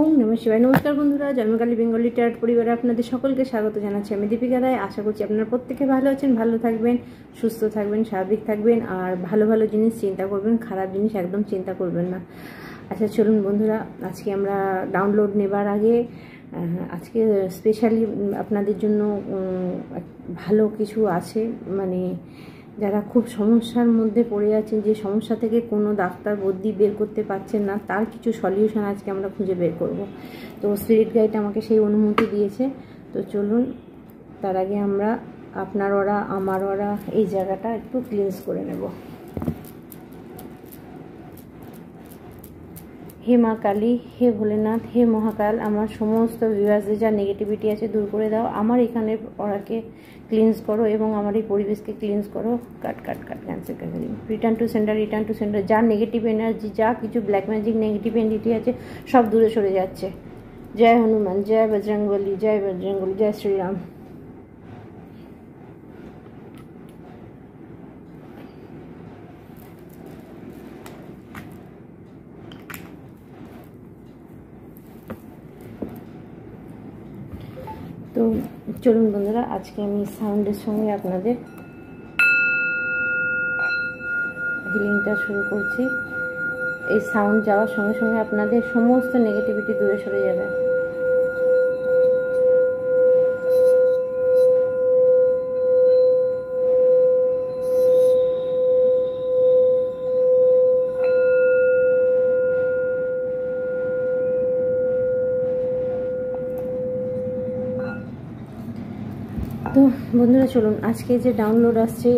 ওম নমঃ শিবায়। নমস্কার বন্ধুরা, জন্মকালী বেঙ্গলি ট্যারট পরিবারে আপনাদের সকলকে স্বাগত জানাচ্ছি। আমি দীপিকা রায়। আশা করছি আপনারা প্রত্যেকে ভালো আছেন, ভালো থাকবেন, সুস্থ থাকবেন, স্বাভাবিক থাকবেন, আর ভালো ভালো জিনিস চিন্তা করবেন, খারাপ জিনিস একদম চিন্তা করবেন না। আচ্ছা চলুন বন্ধুরা, আজকে আমরা ডাউনলোড নেবার আগে আজকে স্পেশালি আপনাদের জন্য ভালো কিছু আছে, মানে যারা খুব সমস্যার মধ্যে পড়ে আছেন, যে সমস্যা থেকে কোনো ডাক্তার বুদ্ধি বের করতে পারছেন না, তার কিছু সলিউশন আজকে আমরা খুঁজে বের করব। তো স্পিরিট গাইড আমাকে সেই অনুমতি দিয়েছে। তো চলুন, তার আগে আমরা আপনার ওরা আমার ওরা এই জায়গাটা একটু ক্লিনস করে নেব। হে মা কালী, হে ভোলেনাথ, হে মহাকাল, আমার সমস্ত ভিউয়ার্সদের যা নেগেটিভিটি আছে দূর করে দাও। আমার এখানে ওরাকে ক্লিনস করো এবং আমার এই পরিবেশকে ক্লিনস করো। কাট কাট কাট ক্যান্সেল করে দিন। Return to centre, return to centre. যা নেগেটিভ এনার্জি, যা কিছু ব্ল্যাক ম্যাজিক নেগেটিভ এনার্জি আছে সব দূরে সরে যাচ্ছে। জয় হনুমান, জয় বজরংবলী, জয় বজরংবলী, জয় শ্রীরাম। তো চলুন বন্ধুরা, আজকে আমি সাউন্ডের সঙ্গে আপনাদের হিলিংটা শুরু করছি। এই সাউন্ড যাওয়ার সঙ্গে সঙ্গে আপনাদের সমস্ত নেগেটিভিটি দূরে সরে যাবে। তো বন্ধুরা চলুন, আজকে যে ডাউনলোড আসছে,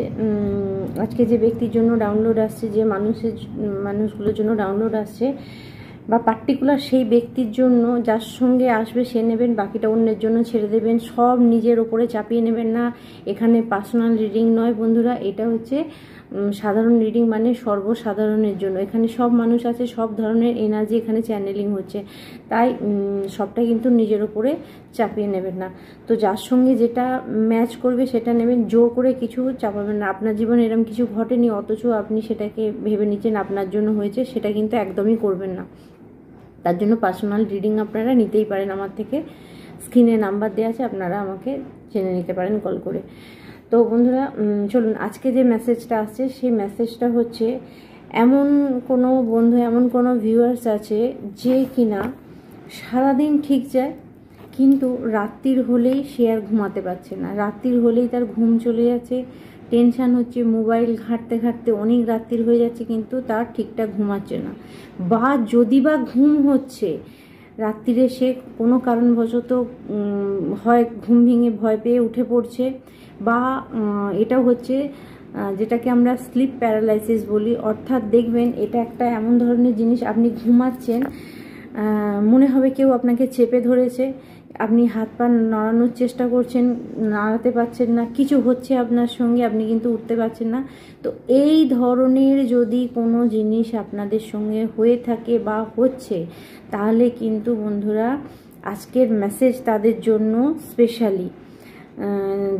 আজকে যে ব্যক্তির জন্য ডাউনলোড আসছে, যে মানুষগুলোর জন্য ডাউনলোড আসছে, বা পার্টিকুলার সেই ব্যক্তির জন্য যার সঙ্গে আসবে সে নেবেন, বাকিটা অন্যের জন্য ছেড়ে দেবেন। সব নিজের ওপরে চাপিয়ে নেবেন না। এখানে পার্সোনাল রিডিং নয় বন্ধুরা, এটা হচ্ছে সাধারণ রিডিং, মানে সর্বসাধারণের জন্য। এখানে সব মানুষ আছে, সব ধরনের এনার্জি এখানে চ্যানেলিং হচ্ছে, তাই সবটা কিন্তু নিজের ওপরে চাপিয়ে নেবেন না। তো যার সঙ্গে যেটা ম্যাচ করবে সেটা নেবেন, জোর করে কিছু চাপাবেন না। আপনার জীবনে এরকম কিছু ঘটেনি, অথচ আপনি সেটাকে ভেবে নিচ্ছেন আপনার জন্য হয়েছে, সেটা কিন্তু একদমই করবেন না। তার জন্য পার্সোনাল রিডিং আপনারা নিতেই পারেন আমার থেকে। স্ক্রিনে নাম্বার দেওয়া আছে, আপনারা আমাকে জেনে নিতে পারেন কল করে। তো বন্ধুরা চলুন, আজকে যে মেসেজটা আসছে সেই মেসেজটা হচ্ছে, এমন কোনো বন্ধু, এমন কোনো ভিউয়ার্স আছে যে কিনা সারাদিন ঠিক যায়, কিন্তু রাত্রির হলেই সে আর ঘুমাতে পারছে না। রাত্রির হলেই তার ঘুম চলে যাচ্ছে, টেনশান হচ্ছে, মোবাইল ঘাঁটতে ঘাঁটতে অনেক রাত্রির হয়ে যাচ্ছে, কিন্তু তার ঠিকঠাক ঘুমাচ্ছে না। বা যদি বা ঘুম হচ্ছে, রাত্রিরে সে কোনো কারণবশত হয় ঘুম ভেঙে ভয় পেয়ে উঠে পড়ছে, বা এটাও হচ্ছে যেটাকে আমরা স্লিপ প্যারালাইসিস বলি। অর্থাৎ দেখবেন, এটা একটা এমন ধরনের জিনিস, আপনি ঘুমাচ্ছেন, মনে হবে কেউ আপনাকে চেপে ধরেছে, আপনি হাত পা নড়ানোর চেষ্টা করছেন, নাড়াতে পারছেন না, কিছু হচ্ছে আপনার সঙ্গে, আপনি কিন্তু উঠতে পারছেন না। তো এই ধরনের যদি কোনো জিনিস আপনাদের সঙ্গে হয়ে থাকে বা হচ্ছে, তাহলে কিন্তু বন্ধুরা আজকের মেসেজ তাদের জন্য স্পেশালি,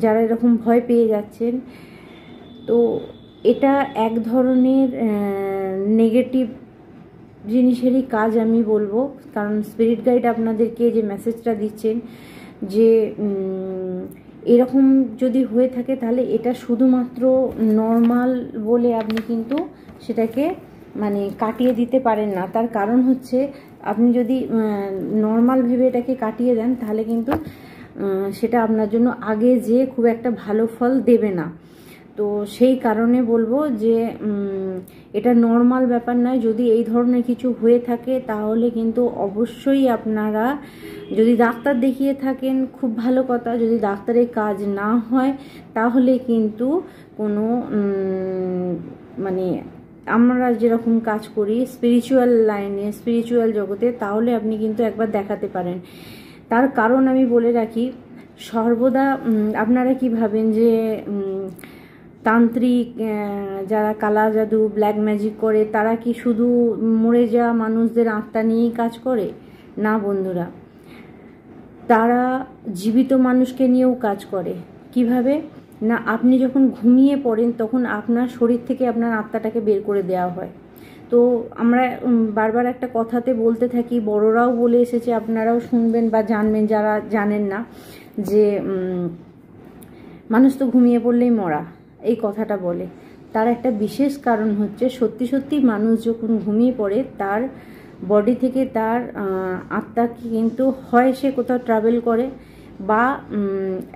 যারা এরকম ভয় পেয়ে যাচ্ছেন। তো এটা এক ধরনের নেগেটিভ জিনিসেরই কাজ আমি বলবো, কারণ স্পিরিট গাইড আপনাদেরকে যে মেসেজটা দিচ্ছেন, যে এরকম যদি হয়ে থাকে তাহলে এটা শুধুমাত্র নর্মাল বলে আপনি কিন্তু সেটাকে মানে কাটিয়ে দিতে পারেন না। তার কারণ হচ্ছে, আপনি যদি নর্মাল ভেবে এটাকে কাটিয়ে দেন, তাহলে কিন্তু সেটা আপনার জন্য আগে যে খুব একটা ভালো ফল দেবে না। তো সেই কারণে বলবো যে এটা নর্মাল ব্যাপার নয়। যদি এই ধরনের কিছু হয়ে থাকে, তাহলে কিন্তু অবশ্যই আপনারা, যদি ডাক্তার দেখিয়ে থাকেন খুব ভালো কথা, যদি ডাক্তারের কাজ না হয় তাহলে কিন্তু কোনো মানে আমরা যেরকম কাজ করি স্পিরিচুয়াল লাইনে, স্পিরিচুয়াল জগতে, তাহলে আপনি কিন্তু একবার দেখাতে পারেন। তার কারণ আমি বলে রাখি, সর্বদা আপনারা কি ভাবেন যে তান্ত্রিক, যারা কালা জাদু ব্ল্যাক ম্যাজিক করে, তারা কি শুধু মরে যাওয়া মানুষদের আত্মা নিয়েই কাজ করে? না বন্ধুরা, তারা জীবিত মানুষকে নিয়েও কাজ করে। কিভাবে না, আপনি যখন ঘুমিয়ে পড়েন তখন আপনার শরীর থেকে আপনার আত্মাটাকে বের করে দেওয়া হয়। তো তো আমরা বারবার একটা কথাতে বলতে থাকি, বড়রাও বলে এসেছে, আপনারাও শুনবেন বা জানবেন যারা জানেন না, যে মানুষ তো ঘুমিয়ে পড়লেই মরা, এই কথাটা বলে। তার একটা বিশেষ কারণ হচ্ছে, সত্যি সত্যি মানুষ যখন ঘুমিয়ে পড়ে তার বডি থেকে তার আত্মা কিন্তু হয় সে কোথাও ট্রাভেল করে বা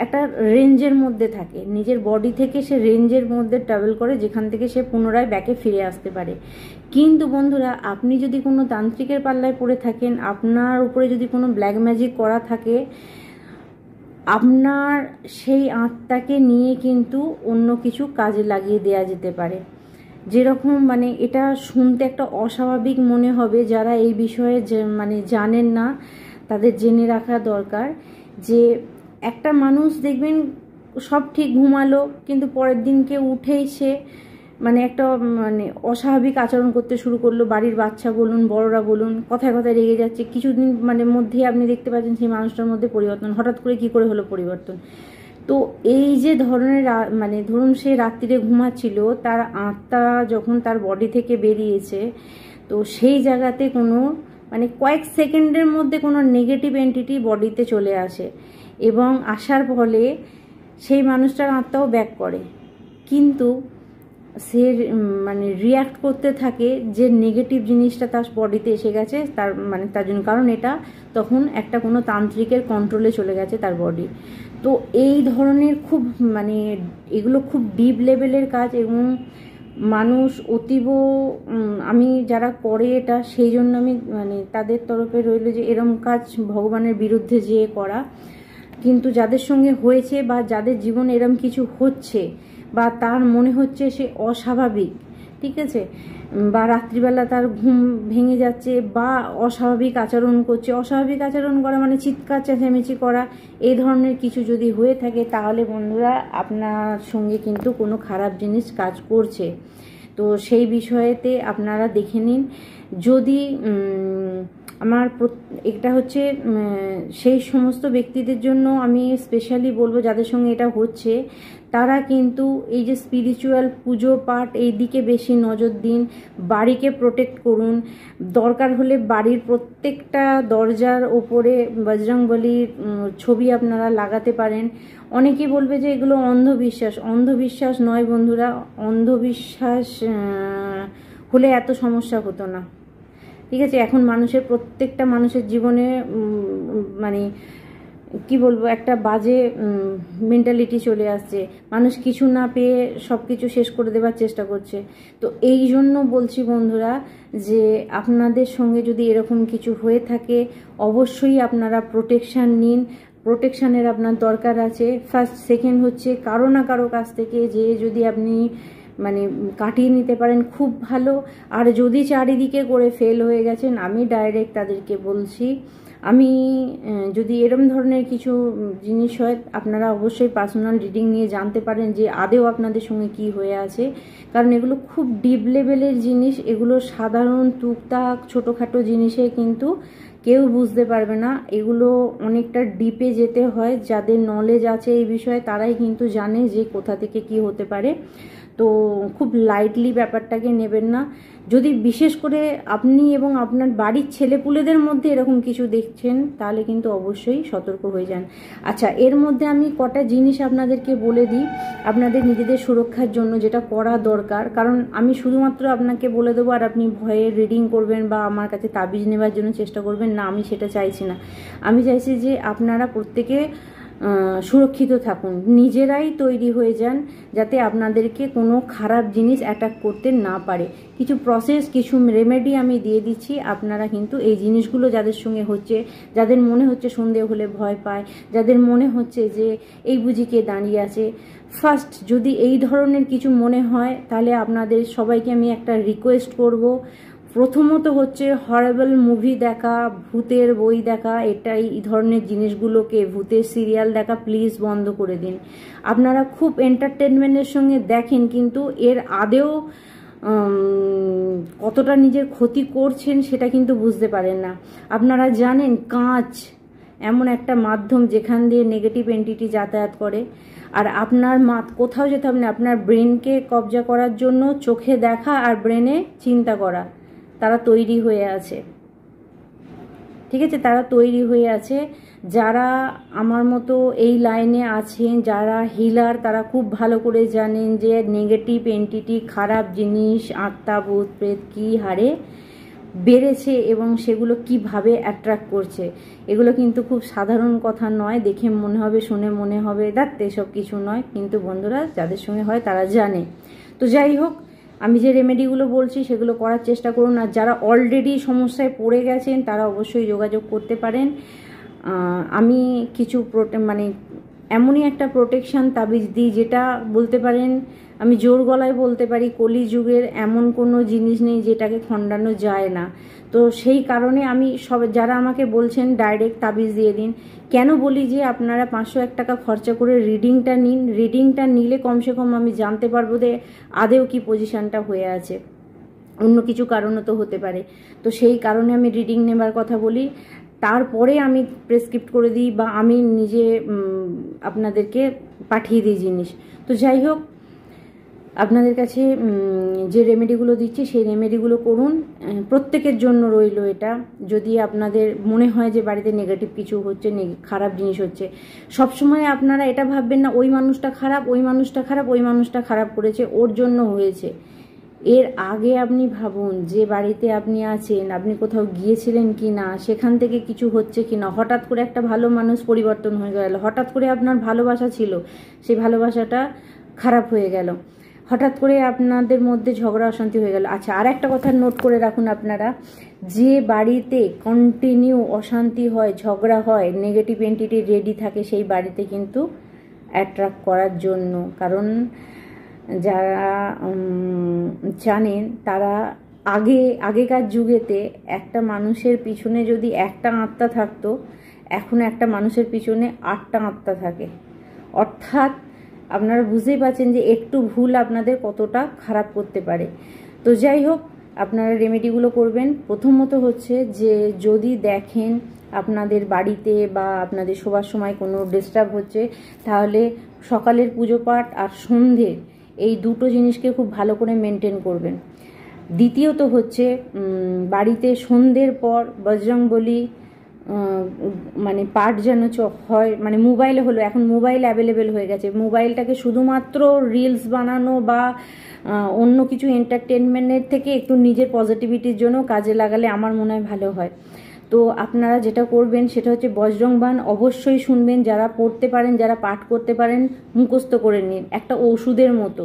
একটা রেঞ্জের মধ্যে থাকে, নিজের বডি থেকে সে রেঞ্জের মধ্যে ট্রাভেল করে, যেখান থেকে সে পুনরায় ব্যাকে ফিরে আসতে পারে। কিন্তু বন্ধুরা, আপনি যদি কোনো তান্ত্রিকের পাল্লায় পড়ে থাকেন, আপনার উপরে যদি কোনো ব্ল্যাক ম্যাজিক করা থাকে, আপনার সেই আত্মাকে নিয়ে কিন্তু অন্য কিছু কাজে লাগিয়ে দেয়া যেতে পারে। যেরকম মানে এটা শুনতে একটা অস্বাভাবিক মনে হবে, যারা এই বিষয়ে মানে জানেন না তাদের জেনে রাখা দরকার, যে একটা মানুষ দেখবেন সব ঠিক ঘুমালো, কিন্তু পরের দিনকে উঠেই সে মানে একটা মানে অস্বাভাবিক আচরণ করতে শুরু করলো। বাড়ির বাচ্চা বলুন, বড়রা বলুন, কথায় কথায় রেগে যাচ্ছে। কিছুদিন মানে মধ্যেই আপনি দেখতে পাচ্ছেন সেই মানুষটার মধ্যে পরিবর্তন, হঠাৎ করে কি করে হলো পরিবর্তন। তো এই যে ধরনের মানে ধরুন সে রাত্রিরে ঘুমাচ্ছিল, তার আত্মা যখন তার বডি থেকে বেরিয়েছে, তো সেই জায়গাতে কোনো মানে কয়েক সেকেন্ডের মধ্যে কোনো নেগেটিভ এন্টিটি বডিতে চলে আসে, এবং আসার ফলে সেই মানুষটার আত্মাও ব্যাক করে, কিন্তু সে মানে রিয়াক্ট করতে থাকে যে নেগেটিভ জিনিসটা তার বডিতে এসে গেছে তার মানে তার জন্য, কারণ এটা তখন একটা কোনো তান্ত্রিকের কন্ট্রোলে চলে গেছে তার বডি। তো এই ধরনের খুব মানে এগুলো খুব ডিপ লেভেলের কাজ, এবং মানুষ অতীব আমি যারা করে এটা, সেই জন্য আমি মানে তাদের তরফে রইল যে এরম কাজ ভগবানের বিরুদ্ধে যেয়ে করা। কিন্তু যাদের সঙ্গে হয়েছে বা যাদের জীবনে এরম কিছু হচ্ছে বা তার মনে হচ্ছে সে অস্বাভাবিক, ঠিক আছে, বা রাত্রিবেলা তার ঘুম ভেঙে যাচ্ছে বা অস্বাভাবিক আচরণ করছে, অস্বাভাবিক আচরণ করা মানে চিৎকার চেঁচামেচি করা, এই ধরনের কিছু যদি হয়ে থাকে, তাহলে বন্ধুরা আপনার সঙ্গে কিন্তু কোনো খারাপ জিনিস কাজ করছে। তো সেই বিষয়েতে আপনারা দেখে নিন। যদি আমার এটা হচ্ছে সেই সমস্ত ব্যক্তিদের জন্য আমি স্পেশালি বলবো যাদের সঙ্গে এটা হচ্ছে, তারা কিন্তু এই যে স্পিরিচুয়াল পুজো পাঠ এই দিকে বেশি নজর দিন, বাড়িকে প্রোটেক্ট করুন। দরকার হলে বাড়ির প্রত্যেকটা দরজার ওপরে বজরংবলীর ছবি আপনারা লাগাতে পারেন। অনেকেই বলবে যে এগুলো অন্ধবিশ্বাস, অন্ধবিশ্বাস নয় বন্ধুরা, অন্ধবিশ্বাস হলে এত সমস্যা হতো না, ঠিক আছে। এখন মানুষের প্রত্যেকটা মানুষের জীবনে মানে কি বলবো একটা বাজে মেন্টালিটি চলে আসছে, মানুষ কিছু না পেয়ে সব কিছু শেষ করে দেওয়ার চেষ্টা করছে। তো এই জন্য বলছি বন্ধুরা, যে আপনাদের সঙ্গে যদি এরকম কিছু হয়ে থাকে, অবশ্যই আপনারা প্রোটেকশান নিন, প্রোটেকশানের আপনার দরকার আছে। ফার্স্ট, সেকেন্ড হচ্ছে কারো না কারো কাছ থেকে যে যদি আপনি মানে কাটিয়ে নিতে পারেন খুব ভালো। আর যদি চারিদিকে করে ফেল হয়ে গেছেন, আমি ডাইরেক্ট তাদেরকে বলছি, আমি যদি এরম ধরনের কিছু জিনিস হয়, আপনারা অবশ্যই পার্সোনাল রিডিং নিয়ে জানতে পারেন যে আদেও আপনাদের সঙ্গে কি হয়ে আছে, কারণ এগুলো খুব ডিপ লেভেলের জিনিস। এগুলো সাধারণ টুকটাক ছোটোখাটো জিনিসে কিন্তু কেউ বুঝতে পারবে না, এগুলো অনেকটা ডিপে যেতে হয়। যাদের নলেজ আছে এই বিষয়ে তারাই কিন্তু জানে যে কোথা থেকে কি হতে পারে। তো খুব লাইটলি ব্যাপারটাকে নেবেন না। যদি বিশেষ করে আপনি এবং আপনার বাড়ির ছেলেপুলেদের মধ্যে এরকম কিছু দেখছেন, তাহলে কিন্তু অবশ্যই সতর্ক হয়ে যান। আচ্ছা, এর মধ্যে আমি কটা জিনিস আপনাদেরকে বলে দিই আপনাদের নিজেদের সুরক্ষার জন্য, যেটা করা দরকার। কারণ আমি শুধুমাত্র আপনাকে বলে দেবো আর আপনি ভয়ে রিডিং করবেন বা আমার কাছে তাবিজ নেবার জন্য চেষ্টা করবেন না, আমি সেটা চাইছি না। আমি চাইছি যে আপনারা প্রত্যেকে সুরক্ষিত থাকুন, নিজেরাই তৈরি হয়ে যান, যাতে আপনাদেরকে কোনো খারাপ জিনিস অ্যাটাক করতে না পারে। কিছু প্রসেস, কিছু রেমেডি আমি দিয়ে দিচ্ছি, আপনারা কিন্তু এই জিনিসগুলো যাদের সঙ্গে হচ্ছে, যাদের মনে হচ্ছে সন্দেহ হলে ভয় পায়, যাদের মনে হচ্ছে যে এই বুঝি কে দাঁড়িয়ে আছে, ফার্স্ট যদি এই ধরনের কিছু মনে হয়, তাহলে আপনাদের সবাইকে আমি একটা রিকোয়েস্ট করব, প্রথমত হচ্ছে হরেবল মুভি দেখা, ভূতের বই দেখা, এটাই এই ধরনের জিনিসগুলোকে, ভূতের সিরিয়াল দেখা প্লিজ বন্ধ করে দিন। আপনারা খুব এন্টারটেনমেন্টের সঙ্গে দেখেন, কিন্তু এর আদেও কতটা নিজের ক্ষতি করছেন সেটা কিন্তু বুঝতে পারেন না। আপনারা জানেন কাঁচ এমন একটা মাধ্যম যেখান দিয়ে নেগেটিভ এন্টিটি যাতায়াত করে, আর আপনার কোথাও যেতে হবে না, আপনার ব্রেনকে কবজা করার জন্য চোখে দেখা আর ব্রেনে চিন্তা করা, তারা তৈরি হয়ে আছে, ঠিক আছে? তারা তৈরি হয়ে আছে। যারা আমার মতো এই লাইনে আছেন, যারা হিলার, তারা খুব ভালো করে জানেন যে নেগেটিভ এন্টিটি, খারাপ জিনিস, আত্মা, ভূত প্রেত কী হারে বেড়েছে এবং সেগুলো কিভাবে অ্যাট্রাক্ট করছে। এগুলো কিন্তু খুব সাধারণ কথা নয়, দেখে মনে হবে, শুনে মনে হবে দেখতে এসব কিছু নয়, কিন্তু বন্ধুরা যাদের সঙ্গে হয় তারা জানে। তো যাই হোক, আমি যে রেমেডিগুলো বলছি সেগুলো করার চেষ্টা করুন। আর যারা অলরেডি সমস্যায় পড়ে গেছেন তারা অবশ্যই যোগাযোগ করতে পারেন। আমি কিছু মানে এমনই একটা প্রোটেকশান তাবিজ দিই যেটা বলতে পারেন, আমি জোর গলায় বলতে পারি কলিযুগের এমন কোনো জিনিস নেই যেটাকে খণ্ডানো যায় না। তো সেই কারণে আমি যারা আমাকে বলছেন ডাইরেক্ট তাবিজ দিয়ে দিন, কেন বলি যে আপনারা 501 টাকা খরচা করে রিডিংটা নিন। রিডিংটা নিলে কমসে কম আমি জানতে পারবো যে আদেও কি পজিশানটা হয়ে আছে, অন্য কিছু কারণও তো হতে পারে। তো সেই কারণে আমি রিডিং নেবার কথা বলি, তারপরে আমি প্রেসক্রিপ্ট করে দিই বা আমি নিজে আপনাদেরকে পাঠিয়ে দিই জিনিস। তো যাই হোক, আপনাদের কাছে যে রেমেডিগুলো দিচ্ছি সেই রেমেডিগুলো করুন, প্রত্যেকের জন্য রইল এটা। যদি আপনাদের মনে হয় যে বাড়িতে নেগেটিভ কিছু হচ্ছে, খারাপ জিনিস হচ্ছে, সবসময় আপনারা এটা ভাববেন না ওই মানুষটা খারাপ, ওই মানুষটা খারাপ, ওই মানুষটা খারাপ করেছে, ওর জন্য হয়েছে। এর আগে আপনি ভাবুন যে বাড়িতে আপনি আছেন, আপনি কোথাও গিয়েছিলেন কি না, সেখান থেকে কিছু হচ্ছে কি না। হঠাৎ করে একটা ভালো মানুষ পরিবর্তন হয়ে গেল, হঠাৎ করে আপনার ভালোবাসা ছিল, সেই ভালোবাসাটা খারাপ হয়ে গেল, হঠাৎ করে আপনাদের মধ্যে ঝগড়া অশান্তি হয়ে গেল। আচ্ছা, আর একটা কথা নোট করে রাখুন আপনারা, যে বাড়িতে কন্টিনিউ অশান্তি হয়, ঝগড়া হয়, নেগেটিভ এন্টিটি রেডি থাকে সেই বাড়িতে কিন্তু অ্যাট্রাক্ট করার জন্য। কারণ যারা জানেন তারা আগেকার যুগেতে একটা মানুষের পিছনে যদি একটা আত্মা থাকতো, এখন একটা মানুষের পিছনে 8টা আত্মা থাকে। অর্থাৎ আপনারা বুঝতেই পারছেন যে একটু ভুল আপনাদের কতটা খারাপ করতে পারে। তো যাই হোক, আপনারা রেমেডিগুলো করবেন। প্রথমত হচ্ছে যে যদি দেখেন আপনাদের বাড়িতে বা আপনাদের শোবার সময় কোনো ডিস্টার্ব হচ্ছে, তাহলে সকালের পুজো পাঠ আর সন্ধ্যে এই দুটো জিনিসকে খুব ভালো করে মেনটেন করবেন। দ্বিতীয়ত হচ্ছে বাড়িতে সন্ধ্যের পর বজরংবলী মানে পাঠ যেন হয়, মানে মোবাইলে হলো, এখন মোবাইল অ্যাভেলেবেল হয়ে গেছে, মোবাইলটাকে শুধুমাত্র রিলস বানানো বা অন্য কিছু এন্টারটেনমেন্টের থেকে একটু নিজের পজিটিভিটির জন্য কাজে লাগালে আমার মনে হয় ভালো হয়। তো আপনারা যেটা করবেন সেটা হচ্ছে বজরংবান অবশ্যই শুনবেন, যারা পড়তে পারেন, যারা পাঠ করতে পারেন মুখস্থ করে নিন, একটা ওষুধের মতো,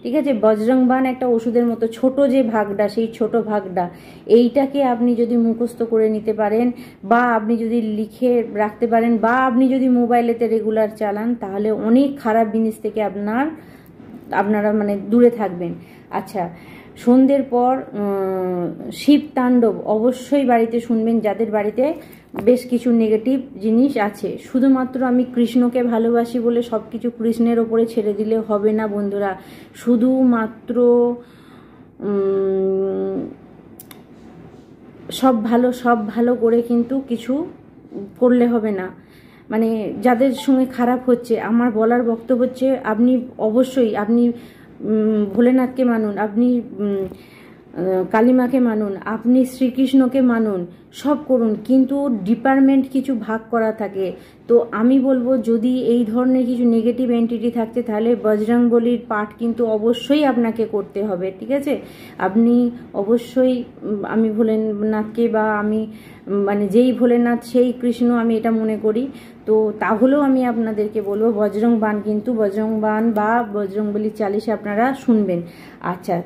ঠিক আছে? বজরংবান একটা ওষুধের মতো, ছোট যে ভাগটা, সেই ছোট ভাগটা, এইটাকে আপনি যদি মুখস্থ করে নিতে পারেন বা আপনি যদি লিখে রাখতে পারেন বা আপনি যদি মোবাইলেতে রেগুলার চালান, তাহলে অনেক খারাপ জিনিস থেকে আপনারা মানে দূরে থাকবেন। আচ্ছা, সন্ধ্যের পর শিব তাণ্ডব অবশ্যই বাড়িতে শুনবেন, যাদের বাড়িতে বেশ কিছু নেগেটিভ জিনিস আছে। শুধুমাত্র আমি কৃষ্ণকে ভালোবাসি বলে সব কিছু কৃষ্ণের ওপরে ছেড়ে দিলে হবে না বন্ধুরা। শুধুমাত্র সব ভালো করে কিন্তু কিছু করলে হবে না। মানে যাদের সঙ্গে খারাপ হচ্ছে, আমার বলার বক্তব্য হচ্ছে আপনি অবশ্যই আপনি ভোলেনাথকে মানুন, আপনি কালীমাকে মানুন, আপনি শ্রীকৃষ্ণকে মানুন, সব করুন, কিন্তু ডিপার্টমেন্ট কিছু ভাগ করা থাকে। তো আমি বলবো যদি এই ধরনের কিছু নেগেটিভ এন্টিটি থাকছে তাহলে বজরংবলীর পাঠ কিন্তু অবশ্যই আপনাকে করতে হবে, ঠিক আছে? আপনি অবশ্যই, আমি ভোলেনাথকে বা আমি মানে যেই ভোলেনাথ সেই কৃষ্ণ আমি এটা মনে করি, তো তাহলেও আমি আপনাদেরকে বলবো বজরংবান, কিন্তু বজরংবান বা বজরংবলী চালিশা আপনারা শুনবেন। আচ্ছা,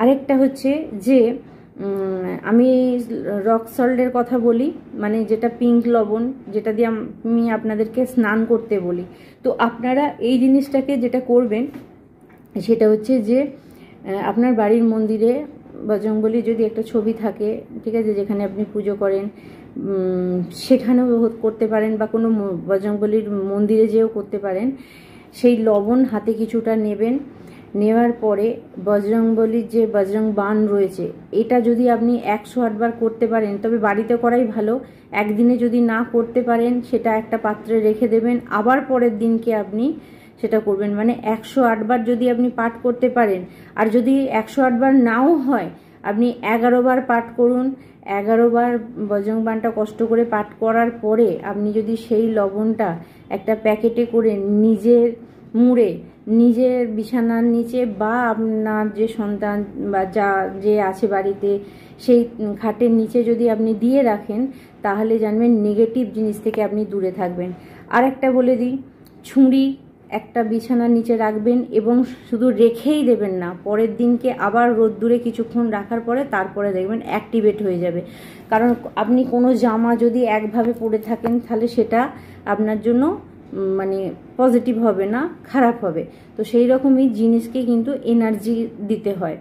আরেকটা হচ্ছে যে আমি রক সল্টের কথা বলি, মানে যেটা পিঙ্ক লবণ, যেটা দিয়ে আমি আপনাদেরকে স্নান করতে বলি। তো আপনারা এই জিনিসটাকে যেটা করবেন সেটা হচ্ছে যে আপনার বাড়ির মন্দিরে বজরংবলী যদি একটা ছবি থাকে, ঠিক আছে, যেখানে আপনি পুজো করেন সেখানেও করতে পারেন বা কোনো বজরংবলীর মন্দিরে যেও করতে পারেন। সেই লবণ হাতে কিছুটা নেবেন, নেওয়ার পরে বজরংবলীর যে বজরংবান রয়েছে এটা যদি আপনি 108 বার করতে পারেন, তবে বাড়িতে করাই ভালো। একদিনে যদি না করতে পারেন সেটা একটা পাত্রে রেখে দেবেন, আবার পরের দিনকে আপনি সেটা করবেন। মানে 108 বার যদি আপনি পাঠ করতে পারেন, আর যদি 108 বার নাও হয় আপনি 11 বার পাঠ করুন। 11 বার বজরংবাণটা কষ্ট করে পাঠ করার পরে আপনি যদি সেই লবণটা একটা প্যাকেটে করে নিজের মুড়ে নিজের বিছানার নিচে বা আপনার যে সন্তান বা যে আছে বাড়িতে সেই খাটের নিচে যদি আপনি দিয়ে রাখেন, তাহলে জানবেন নেগেটিভ জিনিস থেকে আপনি দূরে থাকবেন। আর একটা বলে দিই, ছুরি একটা বিছানার নিচে রাখবেন এবং শুধু রেখেই দেবেন না, পরের দিনকে আবার রোদ্দুরে কিছুক্ষণ রাখার পরে তারপরে দেখবেন অ্যাক্টিভেট হয়ে যাবে। কারণ আপনি কোনো জামা যদি একভাবে পরে থাকেন তাহলে সেটা আপনার জন্য মানে পজিটিভ হবে না, খারাপ হবে। তো সেই রকমই জিনিসকে কিন্তু এনার্জি দিতে হয়।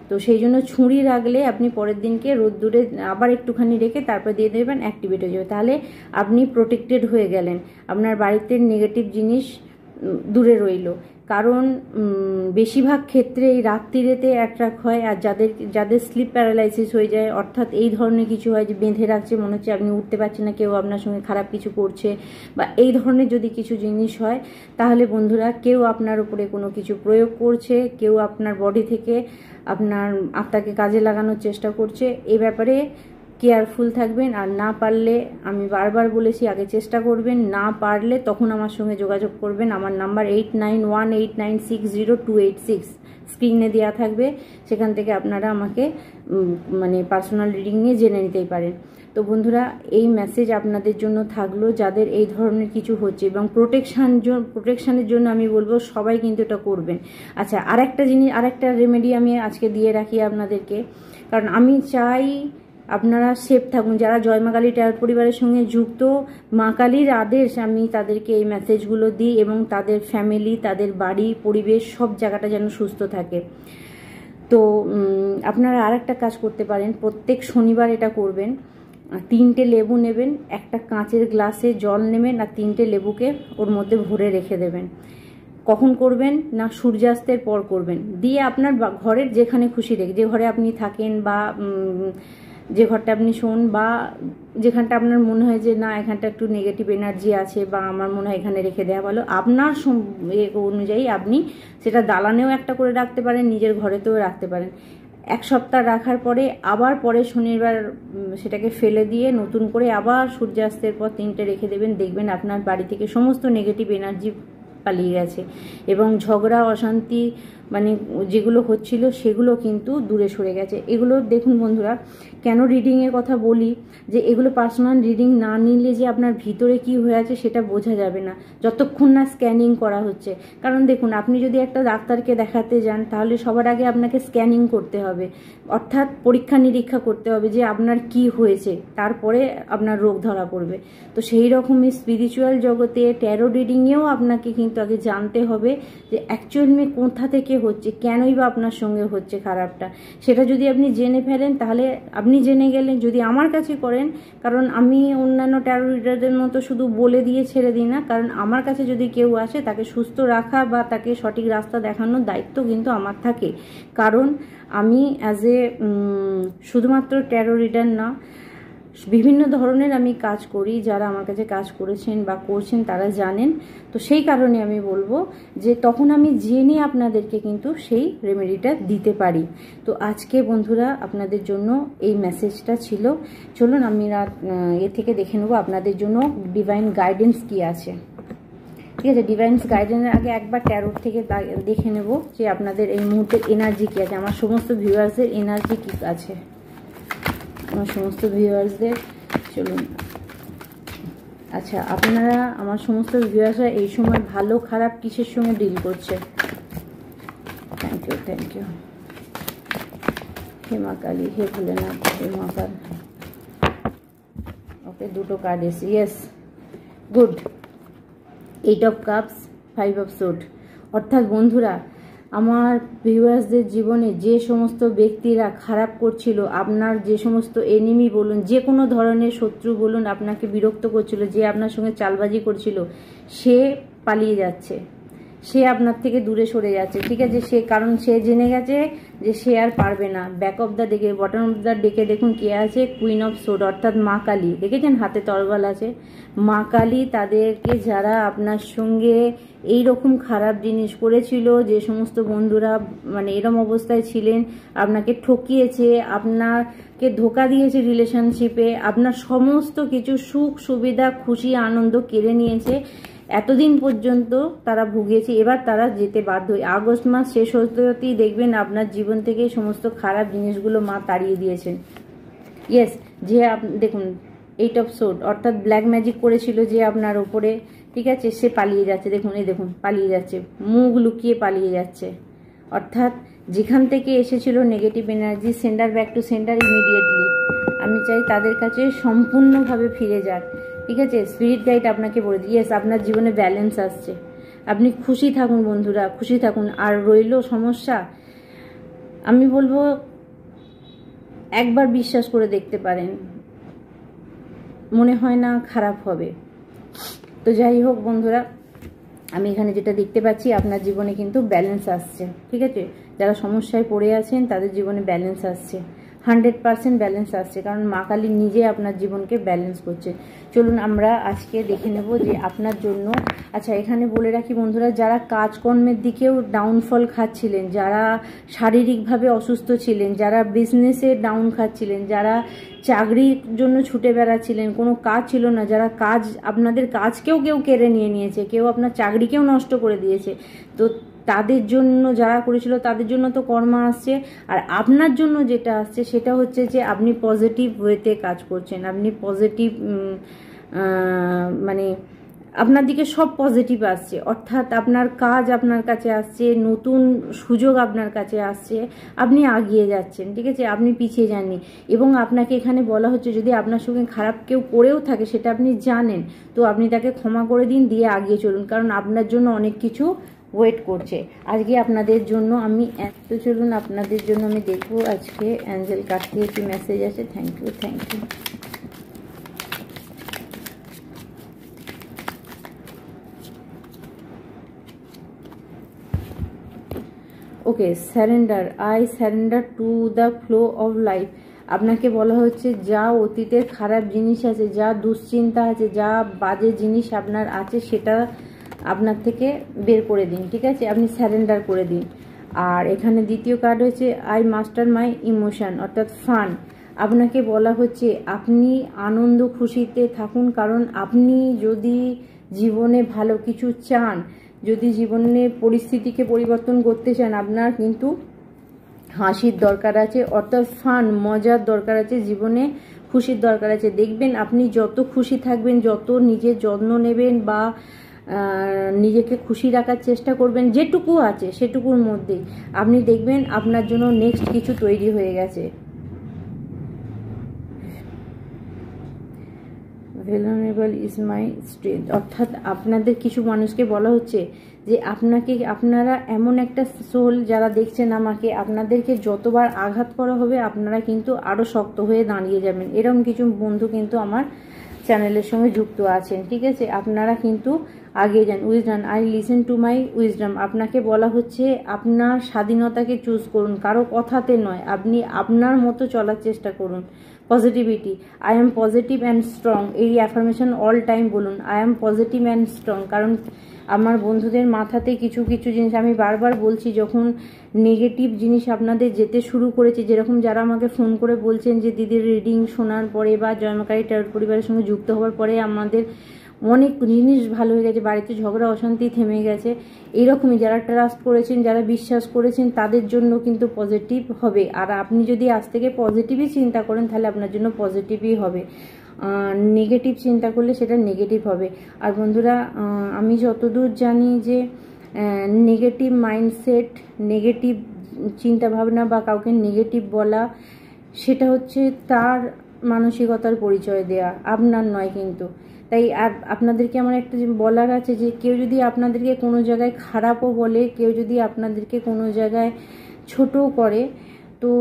তো সেই জন্য ছুরি রাখলে আপনি পরের দিনকে রোদ্দুরে আবার একটুখানি রেখে তারপর দিয়ে দেবেন, অ্যাক্টিভেট হয়ে যাবে। তাহলে আপনি প্রোটেক্টেড হয়ে গেলেন, আপনার বাড়িতে নেগেটিভ জিনিস দূরে রইল। কারণ বেশিরভাগ ক্ষেত্রে এই রাত্রিরেতে অ্যাট্রাক্ট হয়। আর যাদের স্লিপ প্যারালাইসিস হয়ে যায়, অর্থাৎ এই ধরনের কিছু হয় যে বেঁধে রাখছে, মনে হচ্ছে আপনি উঠতে পারছেন না, কেউ আপনার সঙ্গে খারাপ কিছু করছে, বা এই ধরনের যদি কিছু জিনিস হয়, তাহলে বন্ধুরা কেউ আপনার উপরে কোনো কিছু প্রয়োগ করছে, কেউ আপনার বডি থেকে আপনার আত্মাকে কাজে লাগানোর চেষ্টা করছে। এই ব্যাপারে কেয়ারফুল থাকবেন। আর না পারলে, আমি বারবার বলেছি, আগে চেষ্টা করবেন, না পারলে তখন আমার সঙ্গে যোগাযোগ করবেন। আমার নাম্বার 8918960286 স্ক্রিনে দেওয়া থাকবে, সেখান থেকে আপনারা আমাকে মানে পার্সোনাল রিডিং নিয়ে জেনে নিতেই পারেন। তো বন্ধুরা, এই মেসেজ আপনাদের জন্য থাকলো যাদের এই ধরনের কিছু হচ্ছে, এবং প্রোটেকশানের জন্য আমি বলবো সবাই কিন্তু এটা করবেন। আচ্ছা, আরেকটা রেমেডি আমি আজকে দিয়ে রাখি আপনাদেরকে, কারণ আমি চাই আপনারা সেফ থাকুন। যারা জয় মা কালী ট্যারোট পরিবারের সঙ্গে যুক্ত, মা কালীর আদেশ আমি তাদেরকে এই মেসেজগুলো দিই, এবং তাদের ফ্যামিলি, তাদের বাড়ি, পরিবেশ, সব জায়গাটা যেন সুস্থ থাকে। তো আপনারা আরেকটা কাজ করতে পারেন, প্রত্যেক শনিবার এটা করবেন। 3টে লেবু নেবেন, একটা কাঁচের গ্লাসে জল নেবেন, আর 3টে লেবুকে ওর মধ্যে ভরে রেখে দেবেন। কখন করবেন না, সূর্যাস্তের পর করবেন। দিয়ে আপনার ঘরের যেখানে খুশি রেখে, যে ঘরে আপনি থাকেন বা যে ঘরটা আপনি শোন, বা যেখানটা আপনার মনে হয় যে না এখানটা একটু নেগেটিভ এনার্জি আছে, বা আমার মনে হয় এখানে রেখে দেওয়া ভালো, আপনার অনুযায়ী আপনি সেটা দালানেও একটা করে রাখতে পারেন, নিজের ঘরেতেও রাখতে পারেন। 1 সপ্তাহ রাখার পরে আবার পরের শনিবার সেটাকে ফেলে দিয়ে নতুন করে আবার সূর্যাস্তের পর 3টে রেখে দেবেন। দেখবেন আপনার বাড়ি থেকে সমস্ত নেগেটিভ এনার্জি পালিয়ে গেছে, এবং ঝগড়া অশান্তি মানে যেগুলো হচ্ছিল সেগুলো কিন্তু দূরে সরে গেছে। এগুলো দেখুন বন্ধুরা, কেন রিডিংয়ের কথা বলি, যে এগুলো পার্সোনাল রিডিং না নিলে যে আপনার ভিতরে কি হয়ে আছে সেটা বোঝা যাবে না যতক্ষণ না স্ক্যানিং করা হচ্ছে। কারণ দেখুন, আপনি যদি একটা ডাক্তারকে দেখাতে যান, তাহলে সবার আগে আপনাকে স্ক্যানিং করতে হবে, অর্থাৎ পরীক্ষা নিরীক্ষা করতে হবে যে আপনার কি হয়েছে, তারপরে আপনার রোগ ধরা পড়বে। তো সেই রকমই স্পিরিচুয়াল জগতে ট্যারো রিডিংয়েও আপনাকে কিন্তু আগে জানতে হবে যে অ্যাকচুয়ালি কোথা থেকে হচ্ছে, কেনই বা আপনার সঙ্গে হচ্ছে খারাপটা। সেটা যদি আপনি জেনে ফেলেন তাহলে আপনি জেনে গেলেন। যদি আমার কাছে করেন, কারণ আমি অন্যান্য ট্যারো রিডারদের মতো শুধু বলে দিয়ে ছেড়ে দিই না, কারণ আমার কাছে যদি কেউ আসে তাকে সুস্থ রাখা বা তাকে সঠিক রাস্তা দেখানোর দায়িত্ব কিন্তু আমার থাকে। কারণ আমি শুধুমাত্র ট্যারো রিডার না, বিভিন্ন ধরনের আমি কাজ করি, যারা আমার কাছে কাজ করেছেন বা করছেন তারা জানেন। তো সেই কারণে আমি বলবো যে তখন আমি জেনে আপনাদেরকে কিন্তু সেই রেমেডিটা দিতে পারি। তো আজকে বন্ধুরা আপনাদের জন্য এই মেসেজটা ছিল। চলুন আমি এ থেকে দেখে নেবো আপনাদের জন্য ডিভাইন গাইডেন্স কি আছে। ঠিক আছে, ডিভাইন গাইডেন্সের আগে একবার ট্যারোট থেকে দেখে নেব যে আপনাদের এই মুহূর্তে এনার্জি কী আছে, আমার সমস্ত ভিউয়ার্সদের এনার্জি কী আছে, আমার সমস্ত ভিউয়ার্সদের। চলুন, আচ্ছা, আপনারা আমার সমস্ত ভিউয়ার্সরা এই সময় ভালো খারাপ কিসের সঙ্গে ডিল করছে। থ্যাংক ইউ হে মা কালী, হে ভোলেনাথ, হে মা কালী। ওকে, 2টো কার্ড এসে, yes, good. 8 of cups, 5 of sword. অর্থাৎ বন্ধুরা, আমার ভিউয়ার্সদের জীবনে যে সমস্ত ব্যক্তিরা খারাপ করছিল, আপনার যে সমস্ত এনিমি বলুন, যে কোনো ধরনের শত্রু বলুন, আপনাকে বিরক্ত করছিল, যে আপনার সঙ্গে চালবাজি করছিল, সে পালিয়ে যাচ্ছে, সে আপনার থেকে দূরে সরে যাচ্ছে, ঠিক আছে। সে কারণ সে জেনে গেছে যে সে আর পারবে না। ব্যাক অফ দ্য ডেকে, বটম অফ দ্য ডেকে দেখুন কে আছে, কুইন অফ সোড, অর্থাৎ মা কালী। দেখেছেন হাতে তরবাল আছে, মা কালী তাদেরকে যারা আপনার সঙ্গে এই রকম খারাপ জিনিস করেছিল, যে সমস্ত বন্ধুরা মানে এরম অবস্থায় ছিলেন, আপনাকে ঠকিয়েছে, আপনাকে ধোকা দিয়েছে রিলেশনশিপে, আপনার সমস্ত কিছু সুখ সুবিধা খুশি আনন্দ কেড়ে নিয়েছে, এতদিন পর্যন্ত তারা ভুগিয়েছে। এবার তারা যেতে বাধ্য। আগস্ট মাস শেষ হতে হতেই দেখবেন আপনার জীবন থেকে সমস্ত খারাপ জিনিসগুলো মা তাড়িয়ে দিয়েছেন। ইয়েস, যে দেখুন 8 অফ সোড, অর্থাৎ ব্ল্যাক ম্যাজিক করেছিল যে আপনার ওপরে, ঠিক আছে, সে পালিয়ে যাচ্ছে। দেখুন এই দেখুন পালিয়ে যাচ্ছে, মুখ লুকিয়ে পালিয়ে যাচ্ছে। অর্থাৎ যেখান থেকে এসেছিল negative energy, sender back to sender immediately. আমি চাই তাদের কাছে সম্পূর্ণভাবে ফিরে যাক, ঠিক আছে। স্পিরিট গাইড আপনাকে বলে দিই, ইয়েস আপনার জীবনে ব্যালেন্স আসছে, আপনি খুশি থাকুন বন্ধুরা, খুশি থাকুন। আর রইল সমস্যা, আমি বলবো একবার বিশ্বাস করে দেখতে পারেন, মনে হয় না খারাপ হবে। তো যাই হোক বন্ধুরা, আমি এখানে যেটা দেখতে পাচ্ছি আপনার জীবনে কিন্তু ব্যালেন্স আসছে, ঠিক আছে। যারা সমস্যায় পড়ে আছেন তাদের জীবনে ব্যালেন্স আসছে, 100% ব্যালেন্স আসছে, কারণ মা কালী নিজে আপনার জীবনকে ব্যালেন্স করছে। চলুন আমরা আজকে দেখে নেব যে আপনার জন্য। আচ্ছা এখানে বলে রাখি বন্ধুরা, যারা কাজকর্মের দিকেও ডাউনফল খাচ্ছিলেন, যারা শারীরিকভাবে অসুস্থ ছিলেন, যারা বিজনেসে ডাউন খাচ্ছিলেন, যারা চাকরির জন্য ছুটে বেড়াচ্ছিলেন, কোনো কাজ ছিল না, যারা কাজ, আপনাদের কাজকেও কেউ কেড়ে নিয়েছে, কেউ আপনার চাকরিকেও নষ্ট করে দিয়েছে, তো তাদের জন্য, যারা করেছিল তাদের জন্য তো কর্মা আসছে। আর আপনার জন্য যেটা আসছে সেটা হচ্ছে যে আপনি পজিটিভ ওয়েতে কাজ করছেন, আপনি পজিটিভ মানে আপনার দিকে সব পজিটিভ আসছে, অর্থাৎ আপনার কাজ আপনার কাছে আসছে, নতুন সুযোগ আপনার কাছে আসছে, আপনি এগিয়ে যাচ্ছেন, ঠিক আছে, আপনি পিছিয়ে যাননি। এবং আপনাকে এখানে বলা হচ্ছে যদি আপনার সঙ্গে খারাপ কেউ করেও থাকে সেটা আপনি জানেন, তো আপনি তাকে ক্ষমা করে দিন, দিয়ে এগিয়ে চলুন, কারণ আপনার জন্য অনেক কিছু ওয়েট করছে আজকে আপনাদের জন্য। আমি এত চলুন আপনাদের জন্য আমি দেখবো আজকে অ্যাঞ্জেল কার্ড থেকে কি মেসেজ আছে। Thank you, thank you. Okay, surrender, I surrender to the flow of life. আপনাকে বলা হচ্ছে যা অতীতের খারাপ জিনিস আছে, যা দুশ্চিন্তা আছে, যা বাজে জিনিস আপনার আছে, সেটা আপনার থেকে বের করে দিন, ঠিক আছে, আপনি স্যারেন্ডার করে দিন। আর এখানে দ্বিতীয় কার্ড হচ্ছে আই মাস্টার মাই ইমোশন, অর্থাৎ ফান। আপনাকে বলা হচ্ছে আপনি আনন্দ খুশিতে থাকুন, কারণ আপনি যদি জীবনে ভালো কিছু চান, যদি জীবনের পরিস্থিতিকে পরিবর্তন করতে চান, আপনার কিন্তু হাসির দরকার আছে, অর্থাৎ ফান, মজার দরকার আছে, জীবনে খুশির দরকার আছে। দেখবেন আপনি যত খুশি থাকবেন, যত নিজের যত্ন নেবেন বা নিজেকে খুশি রাখার চেষ্টা করবেন, যেটুকু আছে সেটুকুর মধ্যেই, আপনি দেখবেন আপনার জন্য নেক্সট কিছু তৈরি হয়ে গেছে। ভেলনারেবল ইজ মাই স্ট্রেংথ, অর্থাৎ আপনাদের কিছু মানুষকে বলা হচ্ছে যে আপনারা এমন একটা সোল, যারা দেখছেন আমাকে, আপনাদেরকে যতবার আঘাত করা হবে আপনারা কিন্তু আরও শক্ত হয়ে দাঁড়িয়ে যাবেন। এরকম কিছু বন্ধু কিন্তু আমার চ্যানেলের সঙ্গে যুক্ত আছেন, ঠিক আছে, আপনারা কিন্তু আগিয়ে যান। Wisdom, I listen to my wisdom. আপনাকে বলা হচ্ছে আপনার স্বাধীনতাকে চুজ করুন, কারো কথাতে নয়, আপনি আপনার মতো চলার চেষ্টা করুন। Positivity, I am positive and strong, এই অ্যাফার্মেশন অল টাইম বলুন, I am positive and strong. কারণ আমার বন্ধুদের মাথাতে কিছু কিছু জিনিস আমি বারবার বলছি, যখন নেগেটিভ জিনিস আপনাদের যেতে শুরু করেছে, যেরকম যারা আমাকে ফোন করে বলছেন যে দিদির রিডিং শোনার পরে বা জয়মাকারী ট্যারোট পরিবারের সঙ্গে যুক্ত হওয়ার পরে আমাদের অনেক জিনিস ভালো হয়ে গেছে, বাড়িতে ঝগড়া অশান্তি থেমে গেছে, এইরকমই যারা ট্রাস্ট করেছেন, যারা বিশ্বাস করেছেন, তাদের জন্য কিন্তু পজিটিভ হবে। আর আপনি যদি আজ থেকে পজিটিভই চিন্তা করেন তাহলে আপনার জন্য পজিটিভই হবে, নেগেটিভ চিন্তা করলে সেটা নেগেটিভ হবে। আর বন্ধুরা, আমি যতদূর জানি যে নেগেটিভ মাইন্ডসেট, নেগেটিভ চিন্তাভাবনা বা কাউকে নেগেটিভ বলা, সেটা হচ্ছে তার মানসিকতার পরিচয় দেয়া, আপনার নয় কিন্তু। তাই আর আপনাদেরকে আমার একটা বলার আছে যে কেউ যদি আপনাদেরকে কোনো জায়গায় খারাপও বলে, কেউ যদি আপনাদেরকে কোনো জায়গায় ছোটও করে, তো তো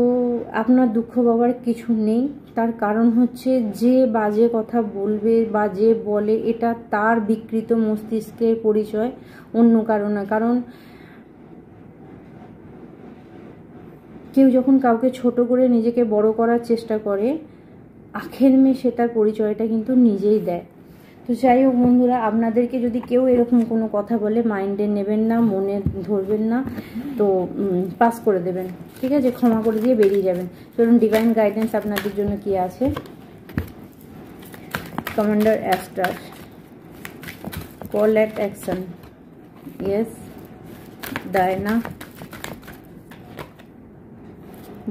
আপনার দুঃখ পাওয়ার কিছু নেই। তার কারণ হচ্ছে যে বাজে কথা বলবে বা যে বলে এটা তার বিকৃত মস্তিষ্কের পরিচয়, অন্য কারণ না। কারণ কেউ যখন কাউকে ছোট করে নিজেকে বড় করার চেষ্টা করে, আখের মেয়ে সে তার পরিচয়টা কিন্তু নিজেই দেয়। তো যাই হোক বন্ধুরা, আপনাদেরকে যদি কেউ এরকম কোনো কথা বলে মাইন্ডে নেবেন না, মনে ধরবেন না, তো পাস করে দেবেন, ঠিক আছে, ক্ষমা করে দিয়ে বেরিয়ে যাবেন। চলুন ডিভাইন গাইডেন্স আপনাদের জন্য কি আছে। Commander aster, call at action, yes, Diana,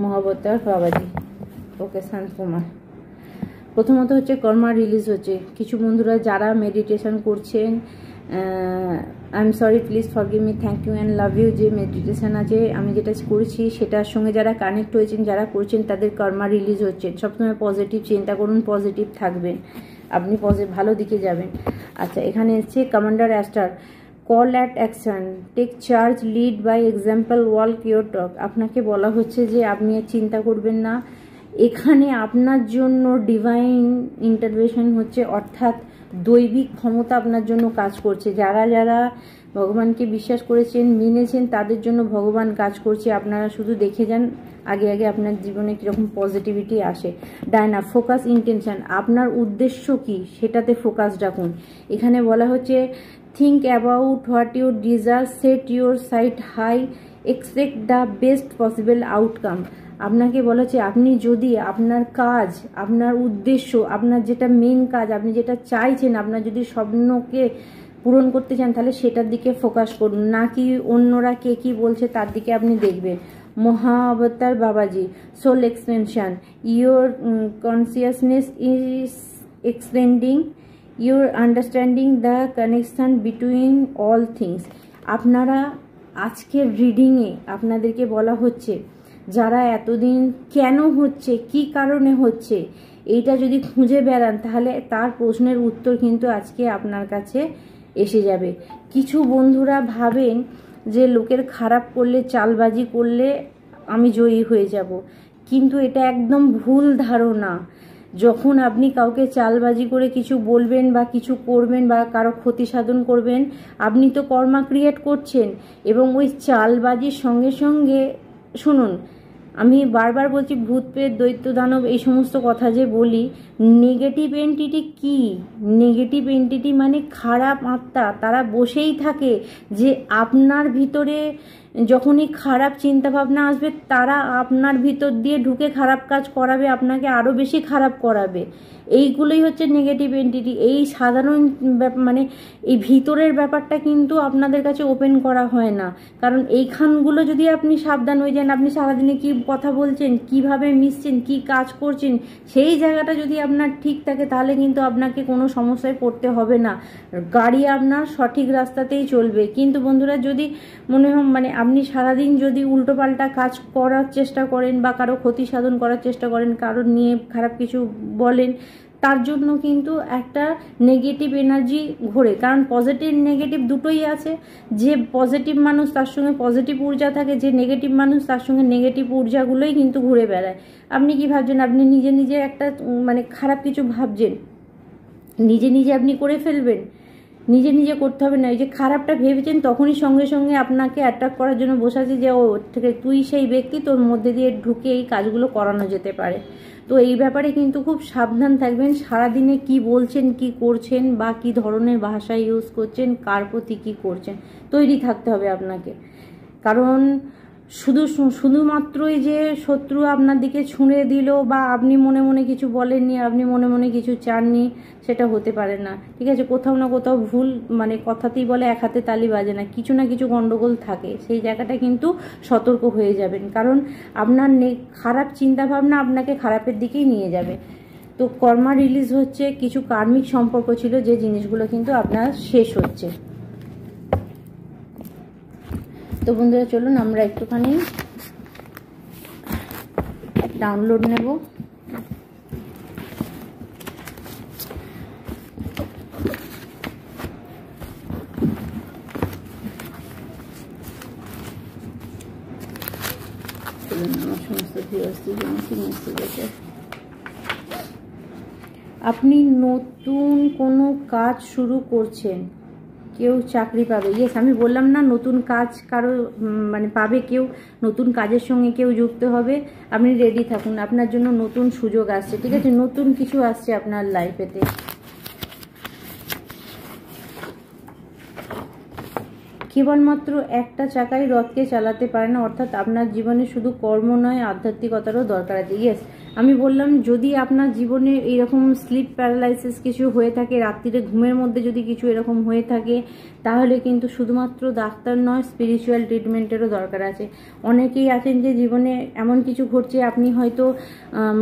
Mahavatar বাবাজি, ওকে, শান্ত কুমার। প্রথমত হচ্ছে কর্মা রিলিজ হচ্ছে। কিছু বন্ধুরা যারা মেডিটেশন করছেন, I am sorry, please forgive me, thank you and love you. যে মেডিটেশন আছে আমি যেটা করেছি সেটার সঙ্গে যারা কানেক্ট হয়েছেন, যারা করছেন, তাদের কর্মা রিলিজ হচ্ছে। সবসময় পজিটিভ চিন্তা করুন, পজিটিভ থাকবেন, আপনি ভালো দিকে যাবেন। আচ্ছা, এখানে এসছে commander aster, call at action, take charge, lead by example, work your talk. আপনাকে বলা হচ্ছে যে আপনি চিন্তা করবেন না, এখানে আপনার জন্য ডিভাইন ইন্টারভেনশন হচ্ছে, অর্থাৎ দৈবিক ক্ষমতা আপনার জন্য কাজ করছে। যারা যারা ভগবানকে বিশ্বাস করেছেন, মেনেছেন, তাদের জন্য ভগবান কাজ করছে। আপনারা শুধু দেখে যান আগে আগে আপনার জীবনে কীরকম পজিটিভিটি আসে। ডায়না, ফোকাস ইন্টেনশন, আপনার উদ্দেশ্য কি সেটাতে ফোকাস রাখুন। এখানে বলা হচ্ছে think about what you deserve, set your sight high, expect the best possible outcome. আপনাকে বলা হচ্ছে আপনি যদি আপনার কাজ, আপনার উদ্দেশ্য, আপনার যেটা মেন কাজ, আপনি যেটা চাইছেন, আপনার যদি স্বপ্নকে পূরণ করতে চান, তাহলে সেটার দিকে ফোকাস করুন, না কি অন্যরা কে কি বলছে তার দিকে আপনি দেখবেন। Mahavatar Babaji, soul expansion, your consciousness is expanding, your understanding the connection between all things. আপনারা আজকের রিডিংয়ে আপনাদেরকে বলা হচ্ছে যারা এতদিন কেন হচ্ছে, কি কারণে হচ্ছে, এইটা যদি খুঁজে বেড়ান, তাহলে তার প্রশ্নের উত্তর কিন্তু আজকে আপনার কাছে এসে যাবে। কিছু বন্ধুরা ভাবেন যে লোকের খারাপ করলে, চালবাজি করলে আমি জয়ী হয়ে যাব, কিন্তু এটা একদম ভুল ধারণা। যখন আপনি কাউকে চালবাজি করে কিছু বলবেন বা কিছু করবেন বা কারো ক্ষতি সাধন করবেন, আপনি তো কর্মা ক্রিয়েট করছেন। এবং ওই চালবাজির সঙ্গে সঙ্গে, শুনুন, আমি বারবার বলছি, ভূত প্রেত দৈত্য দানব এই সমস্ত কথা যে বলি, নেগেটিভ এন্টিটি কি? নেগেটিভ এন্টিটি মানে খারাপ আত্মা, তারা বসেই থাকে যে আপনার ভিতরে যখনই খারাপ চিন্তাভাবনা আসবে, তারা আপনার ভিতর দিয়ে ঢুকে খারাপ কাজ করাবে, আপনাকে আরও বেশি খারাপ করাবে। এইগুলোই হচ্ছে নেগেটিভ এন্টিটি। এই সাধারণ মানে এই ভিতরের ব্যাপারটা কিন্তু আপনাদের কাছে ওপেন করা হয় না, কারণ এইখানগুলো যদি আপনি সাবধান হয়ে যান, আপনি সারাদিনে কি কথা বলছেন, কিভাবে মিশছেন, কি কাজ করছেন, সেই জায়গাটা যদি আপনার ঠিক থাকে, তাহলে কিন্তু আপনাকে কোনো সমস্যায় পড়তে হবে না, গাড়ি আপনার সঠিক রাস্তাতেই চলবে। কিন্তু বন্ধুরা, যদি মনে হয় মানে আপনি সারাদিন যদি উল্টোপাল্টা কাজ করার চেষ্টা করেন বা কারো ক্ষতি সাধন করার চেষ্টা করেন, কারো নিয়ে খারাপ কিছু বলেন, তার জন্য কিন্তু একটা নেগেটিভ এনার্জি ঘোরে। কারণ পজিটিভ নেগেটিভ দুটোই আছে। যে পজিটিভ মানুষ তার সঙ্গে পজিটিভ ঊর্জা থাকে, যে নেগেটিভ মানুষ তার সঙ্গে নেগেটিভ ঊর্জাগুলোই কিন্তু ঘুরে বেড়ায়। আপনি কি ভাবছেন? আপনি নিজে নিজে একটা মানে খারাপ কিছু ভাবছেন, নিজে নিজে আপনি করে ফেলবেন, নিজে নিজে করতে হবে না। এই যে খারাপটা ভেবেছেন, তখনই সঙ্গে সঙ্গে আপনাকে অ্যাট্রাক্ট করার জন্য বসাচ্ছে যে ও থেকে তুই সেই ব্যক্তি, তোর মধ্যে দিয়ে ঢুকে এই কাজগুলো করানো যেতে পারে। তো এই ব্যাপারে কিন্তু খুব সাবধান থাকবেন। সারাদিনে কি বলছেন, কি করছেন বা কি ধরনের ভাষা ইউজ করছেন, কার প্রতি কী করছেন, তৈরি থাকতে হবে আপনাকে। কারণ শুধুমাত্রই যে শত্রু আপনার দিকে ছুঁড়ে দিল বা আপনি মনে মনে কিছু বলেননি, আপনি মনে মনে কিছু চাননি, সেটা হতে পারে না, ঠিক আছে। কোথাও না কোথাও ভুল, মানে কথাতেই বলে এক হাতে তালি বাজে না, কিছু না কিছু গন্ডগোল থাকে। সেই জায়গাটা কিন্তু সতর্ক হয়ে যাবেন, কারণ আপনার খারাপ চিন্তাভাবনা আপনাকে খারাপের দিকেই নিয়ে যাবে। তো কর্মা রিলিজ হচ্ছে, কিছু কার্মিক সম্পর্ক ছিল যে জিনিসগুলো কিন্তু আপনার শেষ হচ্ছে। তো বন্ধুরা, চলুন আমরা একটুখানি ডাউনলোড নেব। আমার সমস্ত সমস্ত ভিউয়ার্সদের জন্য কি মেসেজ আছে। আপনি নতুন কোনো কাজ শুরু করছেন, কেউ চাকরি পাবে। ইয়েস, আমি বললাম না নতুন কাজ কারো মানে পাবে, কেউ নতুন কাজের সঙ্গে কেউ যুক্ত হবে। আপনি রেডি থাকুন, আপনার জন্য নতুন সুযোগ আসছে, ঠিক আছে, নতুন কিছু আসছে আপনার লাইফেতে। কেবলমাত্র একটা চাকাই রথকে চালাতে পারে না, অর্থাৎ আপনার জীবনে শুধু কর্ম নয়, আধ্যাত্মিকতারও দরকার আছে। ইয়েস, আমি বললাম যদি আপনার জীবনে এরকম স্লিপ প্যারালাইসিস কিছু হয়ে থাকে, রাত্রিরে ঘুমের মধ্যে যদি কিছু এরকম হয়ে থাকে, তাহলে কিন্তু শুধুমাত্র ডাক্তার নয়, স্পিরিচুয়াল ট্রিটমেন্টেরও দরকার আছে। অনেকেই আছেন যে জীবনে এমন কিছু ঘটছে, আপনি হয়তো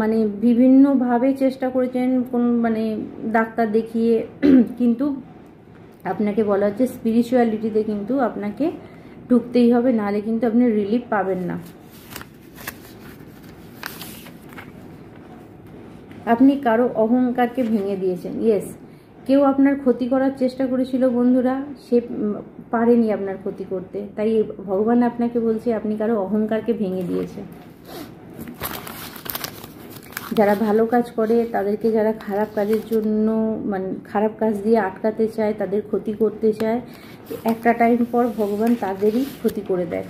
মানে বিভিন্নভাবে চেষ্টা করেছেন কোন মানে ডাক্তার দেখিয়ে, কিন্তু আপনাকে বলা হচ্ছে স্পিরিচুয়ালিটিতে কিন্তু আপনাকে ঢুকতেই হবে, নাহলে কিন্তু আপনি রিলিফ পাবেন না। আপনি কারো অহংকারকে ভেঙে দিয়েছেন। ইয়েস, কেউ আপনার ক্ষতি করার চেষ্টা করেছিল বন্ধুরা, সে পারেনি আপনার ক্ষতি করতে, তাই ভগবান আপনাকে বলছে আপনি কারো অহংকারকে ভেঙে দিয়েছেন। যারা ভালো কাজ করে তাদেরকে যারা খারাপ কাজের জন্য মানে খারাপ কাজ দিয়ে আটকাতে চায়, তাদের ক্ষতি করতে চায়, একটা টাইম পর ভগবান তাদেরই ক্ষতি করে দেয়।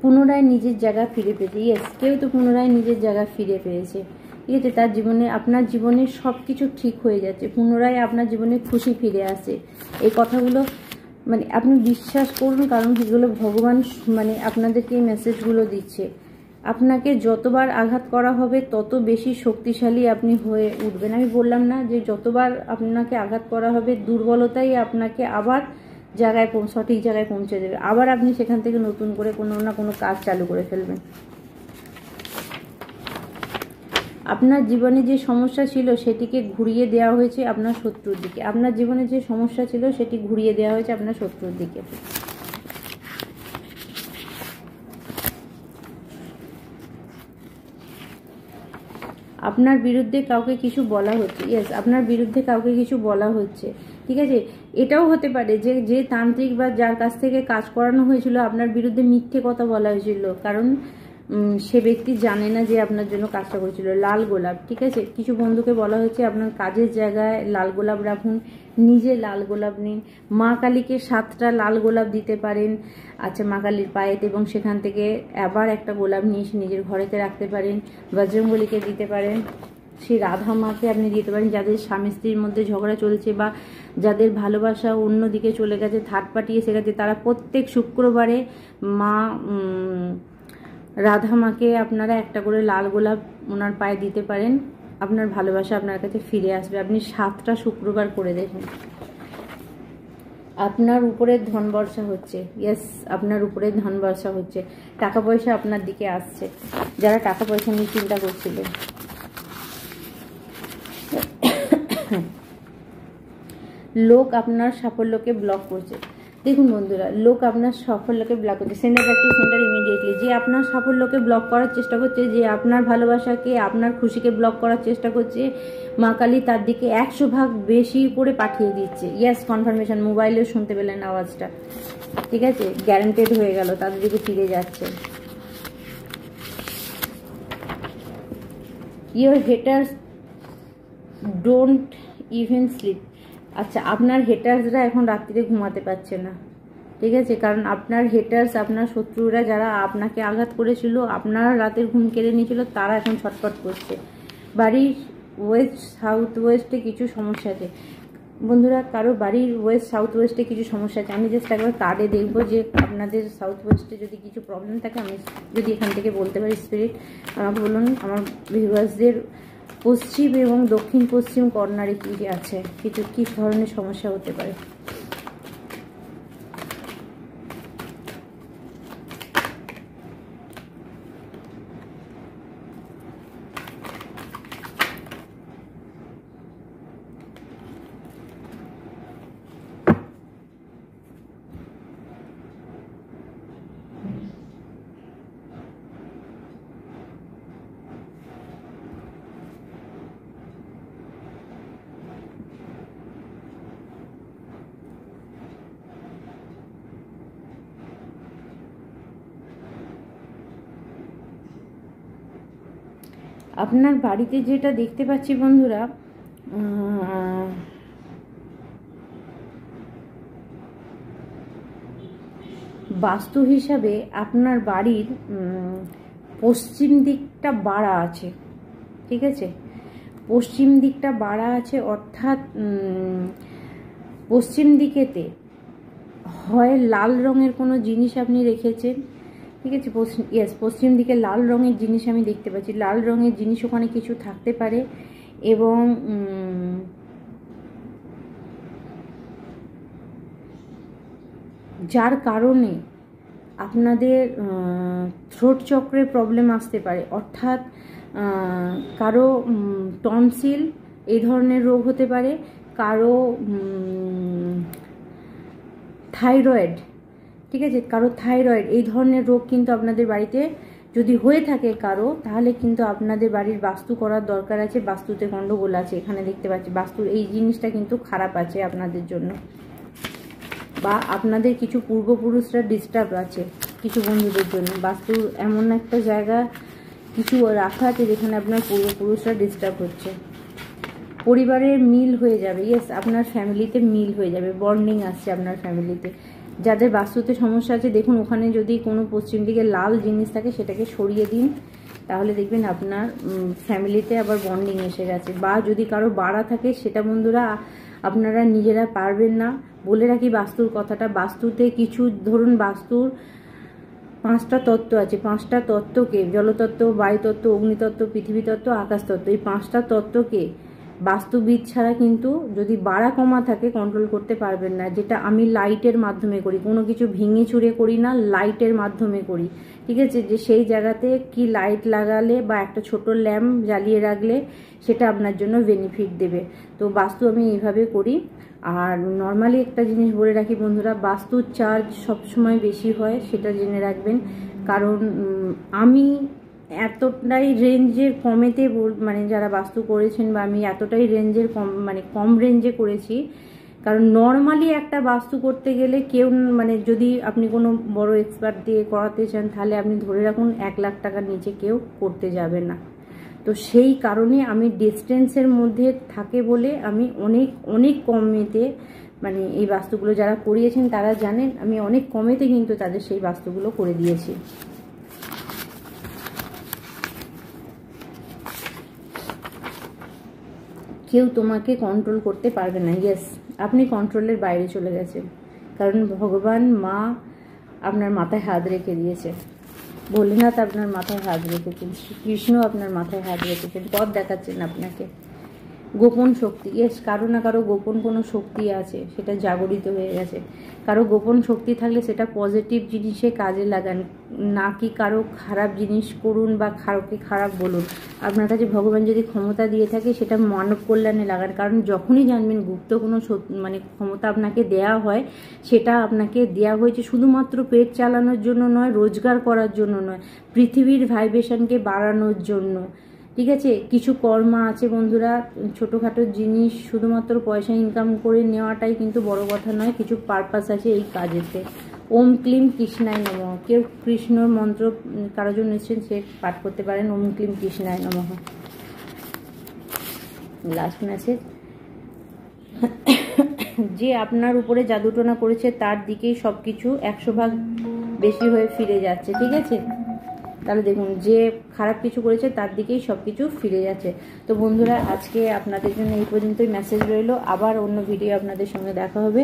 পুনরায় নিজের জায়গা ফিরে পেয়েছে। ইয়েস, কেউ তো পুনরায় নিজের জায়গা ফিরে পেয়েছে, ঠিক আছে, তার জীবনে আপনার জীবনে সব কিছু ঠিক হয়ে যাচ্ছে, পুনরায় আপনার জীবনে খুশি ফিরে আসে। এই কথাগুলো মানে আপনি বিশ্বাস করুন, কারণ এগুলো ভগবান মানে আপনাদেরকে এই মেসেজগুলো দিচ্ছে। আপনাকে যতবার আঘাত করা হবে তত বেশি শক্তিশালী আপনি হয়ে উঠবেন। আমি বললাম না যে যতবার আপনাকে আঘাত করা হবে, দুর্বলতাই আপনাকে আবার জায়গায় সঠিক জায়গায় পৌঁছে দেবে, আবার আপনি সেখান থেকে নতুন করে কোনো না কোনো কাজ চালু করে ফেলবেন। আপনার জীবনে যে সমস্যা ছিল সেটিকে ঘুরিয়ে দেওয়া হয়েছে আপনার শত্রুর দিকে। আপনার জীবনে যে সমস্যা ছিল সেটি ঘুরিয়ে দেওয়া হয়েছে আপনার শত্রুর দিকে। আপনার বিরুদ্ধে কাউকে কিছু বলা হচ্ছে। ইয়েস, আপনার বিরুদ্ধে কাউকে কিছু বলা হচ্ছে, ঠিক আছে। এটাও হতে পারে যে যে তান্ত্রিক বা যার কাছ থেকে কাজ করানো হয়েছিল আপনার বিরুদ্ধে মিথ্যে কথা বলা হয়েছিল, কারণ সে ব্যক্তি জানে না যে আপনার জন্য কাজটা করেছিল। লাল গোলাপ, ঠিক আছে, কিছু বন্ধুকে বলা হয়েছে আপনার কাজের জায়গায় লাল গোলাপ রাখুন, নিজে লাল গোলাপ নিন, মা কালীকে 7টা লাল গোলাপ দিতে পারেন, আচ্ছা, মা কালীর পায়েতে, এবং সেখান থেকে আবার একটা গোলাপ নিয়ে এসে নিজের ঘরেতে রাখতে পারেন, বজরংবলীকে দিতে পারেন, সেই রাধা মাকে আপনি দিতে পারেন। যাদের স্বামী স্ত্রীর মধ্যে ঝগড়া চলছে বা যাদের ভালোবাসা অন্যদিকে চলে গেছে, থার্ড পার্টি এসে গেছে, তারা প্রত্যেক শুক্রবারে মা রাধা মাকে আপনারা একটা করে লাল গোলাপ ওনার পায়ে দিতে পারেন, আপনার ভালোবাসা আপনার কাছে ফিরে আসবে। আপনি 7টা শুক্রবার করে দেখুন। আপনার উপরে ধন বর্ষা হচ্ছে। ইয়েস, আপনার উপরে ধন বর্ষা হচ্ছে, টাকা পয়সা আপনার দিকে আসছে। যারা টাকা পয়সা নিয়ে চিন্তা করছিলেন, লোক আপনার সাফল্যকে ব্লক করছে। দেখুন বন্ধুরা, লোক আপনার সাফল্যকে ব্লক করছে। Centre back to centre immediately. যে আপনার সাফল্যকে ব্লক করার চেষ্টা করছে, যে আপনার ভালোবাসাকে আপনার খুশিকে ব্লক করার চেষ্টা করছে, মা কালী তার দিকে 100 ভাগ বেশি করে পাঠিয়ে দিচ্ছে। ইয়েস, কনফার্মেশন, মোবাইলেও শুনতে পেলেন আওয়াজটা, ঠিক আছে, গ্যারান্টেড হয়ে গেল, তাদের দিকে ফিরে যাচ্ছে। Your haters don't even sleep. আচ্ছা, আপনার হেটার্সরা এখন রাত্রিরে ঘুমাতে পারছে না, ঠিক আছে, কারণ আপনার হেটার্স, আপনার শত্রুরা যারা আপনাকে আঘাত করেছিল, আপনার রাতের ঘুম কেড়ে নিয়েছিল, তারা এখন ছটফট করছে। বাড়ির ওয়েস্ট সাউথ ওয়েস্টে কিছু সমস্যা আছে বন্ধুরা, কারো বাড়ির ওয়েস্ট সাউথ ওয়েস্টে কিছু সমস্যা আছে। আমি জাস্ট একবার কার্ডে দেখবো যে আপনাদের সাউথ ওয়েস্টে যদি কিছু প্রবলেম থাকে, আমি যদি এখান থেকে বলতে পারি স্পিরিট আমাকে বলুন। আমার ভিউয়ার্সদের পশ্চিম এবং দক্ষিণ পশ্চিম কর্নারে কী আছে, কিছু কী ধরনের সমস্যা হতে পারে। আপনার বাড়িতে যেটা দেখতে পাচ্ছি বন্ধুরা, বাস্তু হিসাবে আপনার বাড়ির পশ্চিম দিকটা বাড়া আছে, ঠিক আছে? পশ্চিম দিকটা বাড়া আছে, অর্থাৎ পশ্চিম দিকেতে হয় লাল রঙের কোনো জিনিস আপনি রেখেছেন, ঠিক আছে? পশ্চিম দিকে লাল রঙের জিনিস আমি দেখতে পাচ্ছি। লাল রঙের জিনিস ওখানে কিছু থাকতে পারে, এবং যার কারণে আপনাদের থ্রোট চক্রের প্রবলেম আসতে পারে, অর্থাৎ কারো টনসিল এই ধরনের রোগ হতে পারে, কারো থাইরয়েড, ঠিক আছে? কারো থাইরয়েড এই ধরনের রোগ কিন্তু আপনাদের বাড়িতে যদি হয়ে থাকে কারো, তাহলে কিন্তু আপনাদের বাড়ির বাস্তু করার দরকার আছে। বাস্তুতে গন্ডগোল আছে, এখানে দেখতে পাচ্ছি বাস্তুর এই জিনিসটা কিন্তু খারাপ আছে আপনাদের জন্য, বা আপনাদের কিছু পূর্বপুরুষরা ডিস্টার্ব আছে কিছু বন্ধুদের জন্য। বাস্তুর এমন একটা জায়গা কিছু রাখা আছে যেখানে আপনার পূর্বপুরুষরা ডিস্টার্ব হচ্ছে। পরিবারের মিল হয়ে যাবে, ইয়েস, আপনার ফ্যামিলিতে মিল হয়ে যাবে, বন্ডিং আসছে আপনার ফ্যামিলিতে। যাদের বাস্তুতে সমস্যা আছে, দেখুন ওখানে যদি কোনো পশ্চিম দিকে লাল জিনিস থাকে সেটাকে সরিয়ে দিন, তাহলে দেখবেন আপনার ফ্যামিলিতে আবার বন্ডিং এসে গেছে। বা যদি কারো বাড়া থাকে, সেটা বন্ধুরা আপনারা নিজেরা পারবেন না। বলে রাখি বাস্তুর কথাটা, বাস্তুতে কিছু ধরুন বাস্তুর 5টা তত্ত্ব আছে। 5টা তত্ত্বকে, জলতত্ত্ব, বায়ুতত্ত্ব, অগ্নিতত্ত্ব, পৃথিবী তত্ত্ব, আকাশ তত্ত্ব, এই 5টা তত্ত্বকে বাস্তুবিদ ছাড়া কিন্তু যদি বাড়া কমা থাকে কন্ট্রোল করতে পারবেন না। যেটা আমি লাইটের মাধ্যমে করি, কোনো কিছু ভেঙে চুরে করি না, লাইটের মাধ্যমে করি, ঠিক আছে? যে সেই জায়গাতে কি লাইট লাগালে বা একটা ছোট ল্যাম্প জ্বালিয়ে রাখলে সেটা আপনার জন্য বেনিফিট দেবে। তো বাস্তু আমি এইভাবে করি। আর নর্মালি একটা জিনিস বলে রাখি বন্ধুরা, বাস্তুর চার্জ সবসময় বেশি হয়, সেটা জেনে রাখবেন। কারণ আমি এতটাই রেঞ্জের কমেতে মানে যারা বাস্তু করেছেন, বা আমি এতটাই রেঞ্জের কম রেঞ্জে করেছি। কারণ নর্মালি একটা বাস্তু করতে গেলে কেউ মানে যদি আপনি কোনো বড় এক্সপার্ট দিয়ে করাতে চান, তাহলে আপনি ধরে রাখুন 1 লাখ টাকার নিচে কেউ করতে যাবে না। তো সেই কারণে আমি ডিস্টেন্সের মধ্যে থাকে বলে আমি অনেক কমেতে, মানে এই বাস্তুগুলো যারা করিয়েছেন তারা জানেন আমি অনেক কমেতে কিন্তু তাদের সেই বাস্তুগুলো করে দিয়েছি। কেউ তোমাকে কন্ট্রোল করতে পারবে না, ইয়েস, আপনি কন্ট্রোলের বাইরে চলে গেছেন। কারণ ভগবান মা আপনার মাথায় হাত রেখে দিয়েছে, ভোলেনাথ আপনার মাথায় হাত রেখেছেন, কৃষ্ণ আপনার মাথায় হাত রেখেছেন, পথ দেখাচ্ছেন আপনাকে। গোপন শক্তি, ইয়েস, কারো না কারো গোপন কোনো শক্তি আছে, সেটা জাগরিত হয়ে গেছে। কারো গোপন শক্তি থাকলে সেটা পজিটিভ জিনিসে কাজে লাগান, না কি কারো খারাপ জিনিস করুন বা কারোকে খারাপ বলুন। আপনার কাছে ভগবান যদি ক্ষমতা দিয়ে থাকে সেটা মানব কল্যাণে লাগান। কারণ যখনই জানবেন গুপ্ত কোনো মানে ক্ষমতা আপনাকে দেয়া হয়, সেটা আপনাকে দেয়া হয়েছে শুধুমাত্র পেট চালানোর জন্য নয়, রোজগার করার জন্য নয়, পৃথিবীর ভাইব্রেশনকে বাড়ানোর জন্য, ঠিক আছে? কিছু কর্মা আছে বন্ধুরা, ছোটোখাটো জিনিস শুধুমাত্র পয়সা ইনকাম করে নেওয়াটাই কিন্তু বড় কথা নয়, কিছু পারপাস আছে এই কাজেতে। ওম ক্লিম কৃষ্ণায় নমঃ। কেউ কৃষ্ণর মন্ত্র কারোর জন্য নিশ্চয় সে পাঠ করতে পারেন, ওম ক্লিম কৃষ্ণায় নমঃ। লাস্ট মেসেজ, যে আপনার উপরে জাদুটোনা করেছে তার দিকেই সব কিছু 100 ভাগ বেশি হয়ে ফিরে যাচ্ছে, ঠিক আছে? তাহলে দেখুন, যে খারাপ কিছু করেছে তার দিকেই সব কিছু ফিরে যাচ্ছে। তো বন্ধুরা, আজকে আপনাদের জন্য এই পর্যন্তই মেসেজ রইলো। আবার অন্য ভিডিও আপনাদের সঙ্গে দেখা হবে।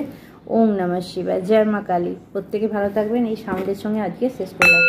ওম নমঃ শিবায়, জয় মা কালী। প্রত্যেকে ভালো থাকবেন। এই সাউন্ডের সঙ্গে আজকে শেষ করলাম।